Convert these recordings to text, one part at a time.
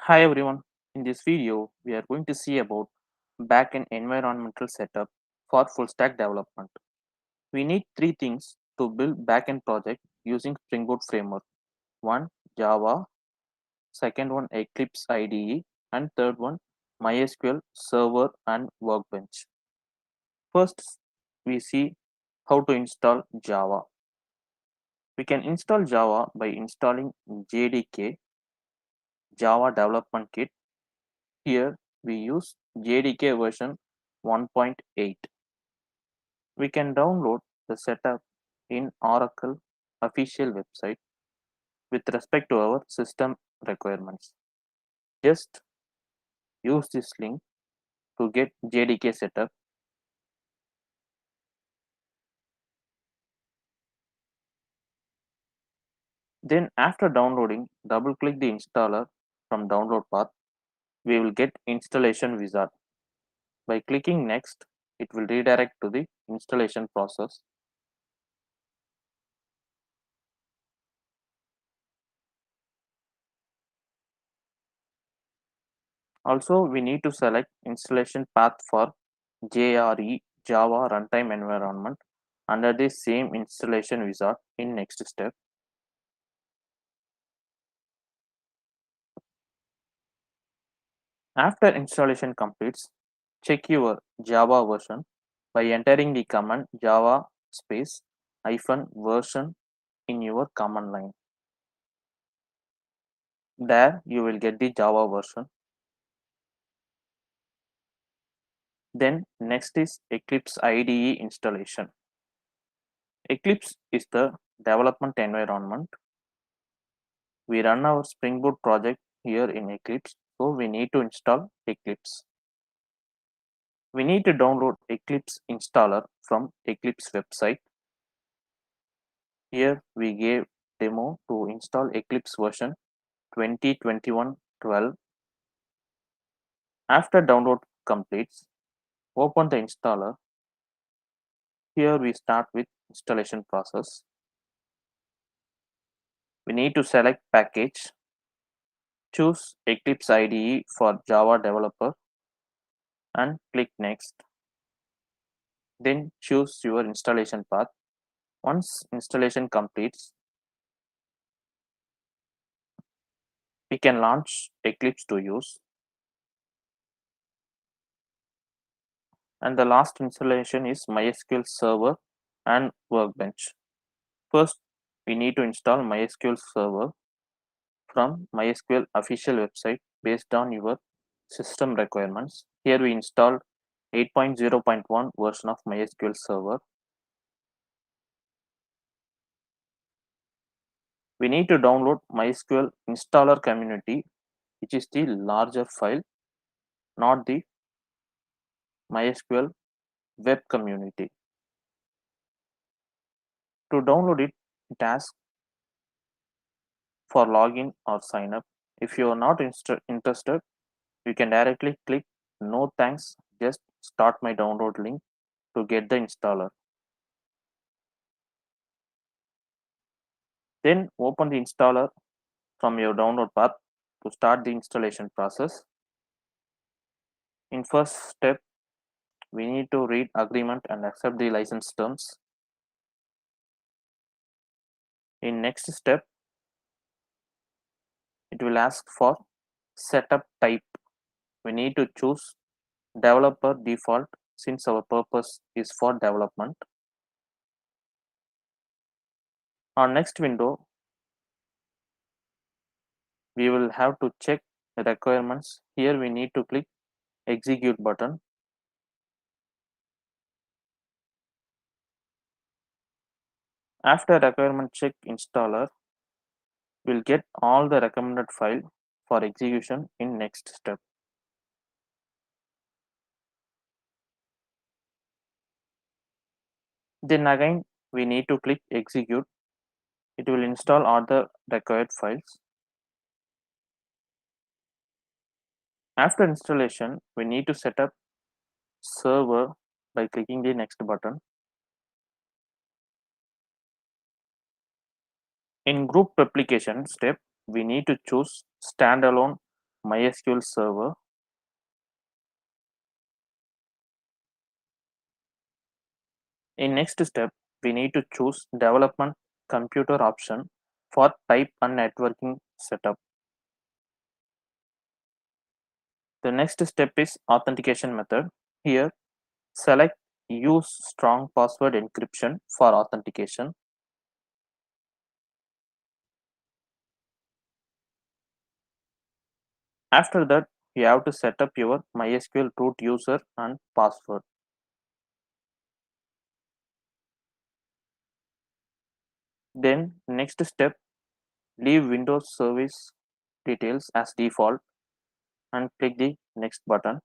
Hi everyone, in this video we are going to see about backend environmental setup for full stack development. We need three things to build backend project using Spring Boot framework. One, Java, second one Eclipse IDE, and third one MySQL server and workbench. First, we see how to install Java. We can install Java by installing Jdk Java Development Kit. Here we use Jdk version 1.8. We can download the setup in Oracle official website with respect to our system requirements. Just use this link to get Jdk setup. Then after downloading, double click the installer from download path. We will get installation wizard. By clicking next, it will redirect to the installation process. Also, we need to select installation path for JRE Java Runtime Environment under the same installation wizard in next step. After installation completes, check your Java version by entering the command java space -version in your command line. There you will get the Java version. Then next is Eclipse IDE installation. Eclipse is the development environment. We run our Spring Boot project here in Eclipse, so we need to install Eclipse. We need to download Eclipse installer from Eclipse website. Here we gave demo to install Eclipse version 2021-12. After download completes, open the installer. Here we start with installation process. We need to select package, choose Eclipse IDE for Java developer and click next. Then choose your installation path. Once installation completes, we can launch Eclipse to use. And the last installation is MySQL server and workbench. First, we need to install MySQL server from MySQL official website based on your system requirements. Here we installed 8.0.1 version of MySQL server. We need to download MySQL installer community, which is the larger file, not the MySQL web community. To download it, task for login or sign up. If you are not interested, you can directly click no thanks, just start my download link to get the installer. Then open the installer from your download path to start the installation process. In first step, we need to read agreement and accept the license terms. In next step, it will ask for setup type. We need to choose developer default since our purpose is for development. On next window, we will have to check the requirements. Here we need to click execute button. After requirement check installer, we'll get all the recommended file for execution in next step. Then again, we need to click execute. It will install all the required files. After installation, we need to set up server by clicking the next button. In group replication step, we need to choose standalone MySQL server. In next step, we need to choose development computer option for type and networking setup. The next step is authentication method. Here, select use strong password encryption for authentication. After that, you have to set up your MySQL root user and password. Then next step, leave Windows Service details as default and click the next button.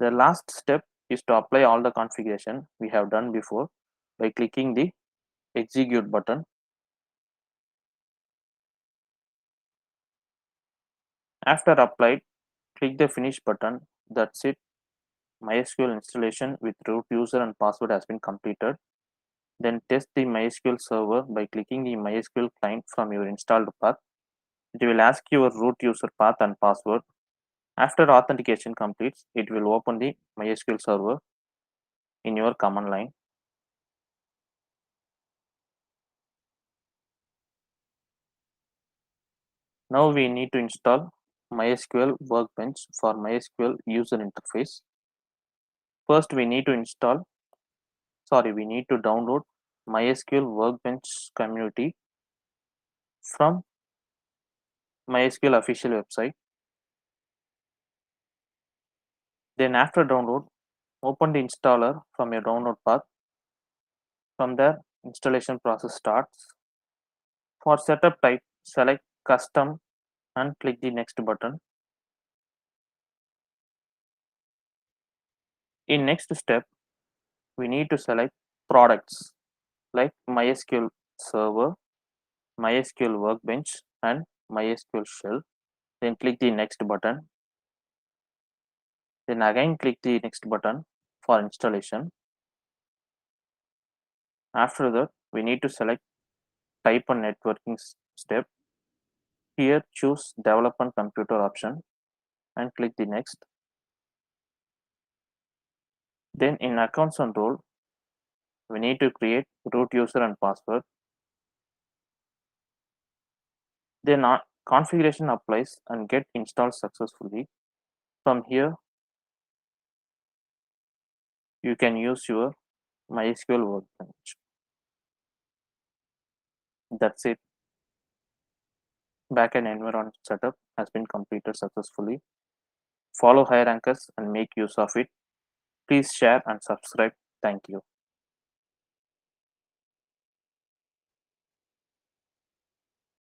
The last step is to apply all the configuration we have done before by clicking the execute button. After applied, click the finish button. That's it. MySQL installation with root user and password has been completed. Then test the MySQL server by clicking the MySQL client from your installed path. It will ask your root user path and password. After authentication completes, it will open the MySQL server in your command line. Now we need to install MySQL Workbench for MySQL user interface. First, we need to download MySQL Workbench community from MySQL official website. Then after download, open the installer from your download path. From there, installation process starts. For setup type, select custom and click the next button. In next step, we need to select products like MySQL Server, MySQL Workbench, and MySQL Shell. Then click the next button. Then again click the next button for installation. After that, we need to select type and networking step. Here, choose development computer option and click the next. Then in accounts and role, we need to create root user and password. Then configuration applies and get installed successfully. From here, you can use your MySQL Workbench. That's it. Backend environment setup has been completed successfully. Follow HireRankers and make use of it. Please share and subscribe. Thank you.